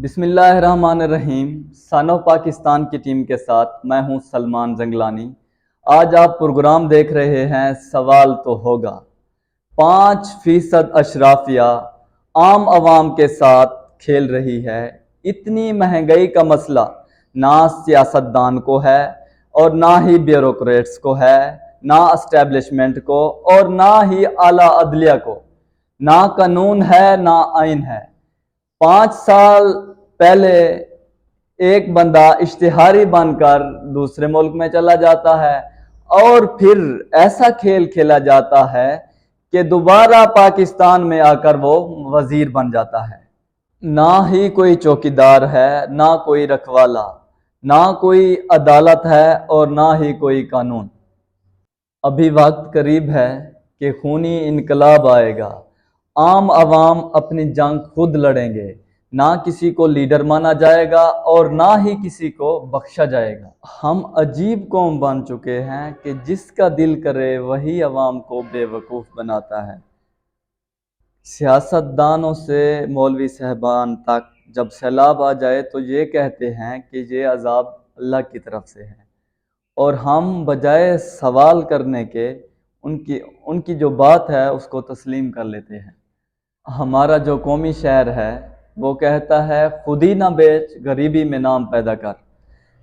بسم اللہ الرحمن الرحیم۔ سن آف پاکستان کی ٹیم کے ساتھ میں ہوں سلمان زنگلانی۔ آج آپ پروگرام دیکھ رہے ہیں سوال تو ہوگا۔ 5% اشرافیہ عام عوام کے ساتھ کھیل رہی ہے۔ اتنی مہنگائی کا مسئلہ نہ سیاستدان کو ہے اور نہ ہی بیوروکریٹس کو ہے، نہ اسٹیبلشمنٹ کو اور نہ ہی اعلیٰ عدلیہ کو۔ نہ قانون ہے نہ آئین ہے۔ 5 سال پہلے ایک بندہ اشتہاری بن کر دوسرے ملک میں چلا جاتا ہے اور پھر ایسا کھیل کھیلا جاتا ہے کہ دوبارہ پاکستان میں آ کر وہ وزیر بن جاتا ہے۔ نہ ہی کوئی چوکیدار ہے، نہ کوئی رکھوالا، نہ کوئی عدالت ہے اور نہ ہی کوئی قانون۔ ابھی وقت قریب ہے کہ خونی انقلاب آئے گا۔ عام عوام اپنی جنگ خود لڑیں گے۔ نہ کسی کو لیڈر مانا جائے گا اور نہ ہی کسی کو بخشا جائے گا۔ ہم عجیب قوم بن چکے ہیں کہ جس کا دل کرے وہی عوام کو بے وقوف بناتا ہے۔ سیاستدانوں سے مولوی صاحبان تک جب سیلاب آ جائے تو یہ کہتے ہیں کہ یہ عذاب اللہ کی طرف سے ہے، اور ہم بجائے سوال کرنے کے ان کی جو بات ہے اس کو تسلیم کر لیتے ہیں۔ ہمارا جو قومی شعر ہے وہ کہتا ہے خود ہی نہ بیچ غریبی میں نام پیدا کر،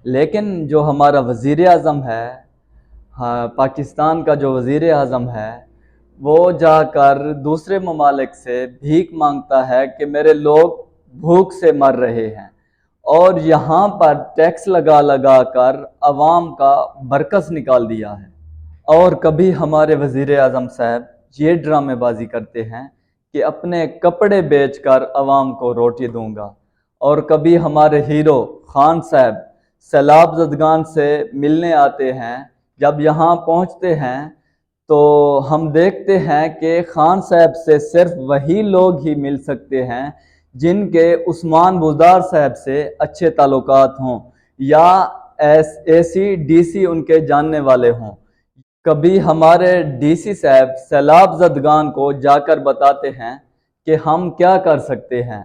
لیکن جو ہمارا وزیر اعظم ہے، پاکستان کا جو وزیر اعظم ہے، وہ جا کر دوسرے ممالک سے بھیک مانگتا ہے کہ میرے لوگ بھوک سے مر رہے ہیں، اور یہاں پر ٹیکس لگا لگا کر عوام کا برکس نکال دیا ہے۔ اور کبھی ہمارے وزیر اعظم صاحب یہ ڈرامے بازی کرتے ہیں کہ اپنے کپڑے بیچ کر عوام کو روٹی دوں گا، اور کبھی ہمارے ہیرو خان صاحب سیلاب زدگان سے ملنے آتے ہیں۔ جب یہاں پہنچتے ہیں تو ہم دیکھتے ہیں کہ خان صاحب سے صرف وہی لوگ ہی مل سکتے ہیں جن کے عثمان بزدار صاحب سے اچھے تعلقات ہوں یا ایسی ڈی سی ان کے جاننے والے ہوں۔ کبھی ہمارے ڈی سی صاحب سیلاب زدگان کو جا کر بتاتے ہیں کہ ہم کیا کر سکتے ہیں،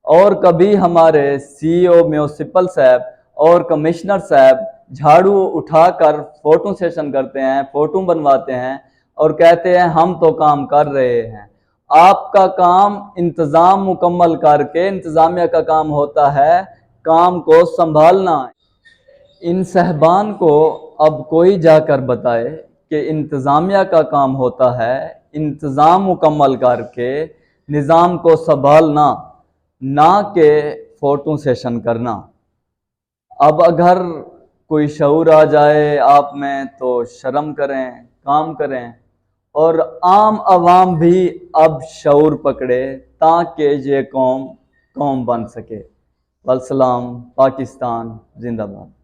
اور کبھی ہمارے سی او میونسپل صاحب اور کمشنر صاحب جھاڑو اٹھا کر فوٹو سیشن کرتے ہیں، فوٹو بنواتے ہیں اور کہتے ہیں ہم تو کام کر رہے ہیں۔ آپ کا کام انتظام مکمل کر کے، انتظامیہ کا کام ہوتا ہے کام کو سنبھالنا۔ ان صاحبان کو اب کوئی جا کر بتائے کہ انتظامیہ کا کام ہوتا ہے انتظام مکمل کر کے نظام کو سنبھالنا، نہ کہ فوٹو سیشن کرنا۔ اب اگر کوئی شعور آ جائے آپ میں تو شرم کریں، کام کریں، اور عام عوام بھی اب شعور پکڑے تاکہ یہ قوم بن سکے۔ والسلام، پاکستان زندہ باد۔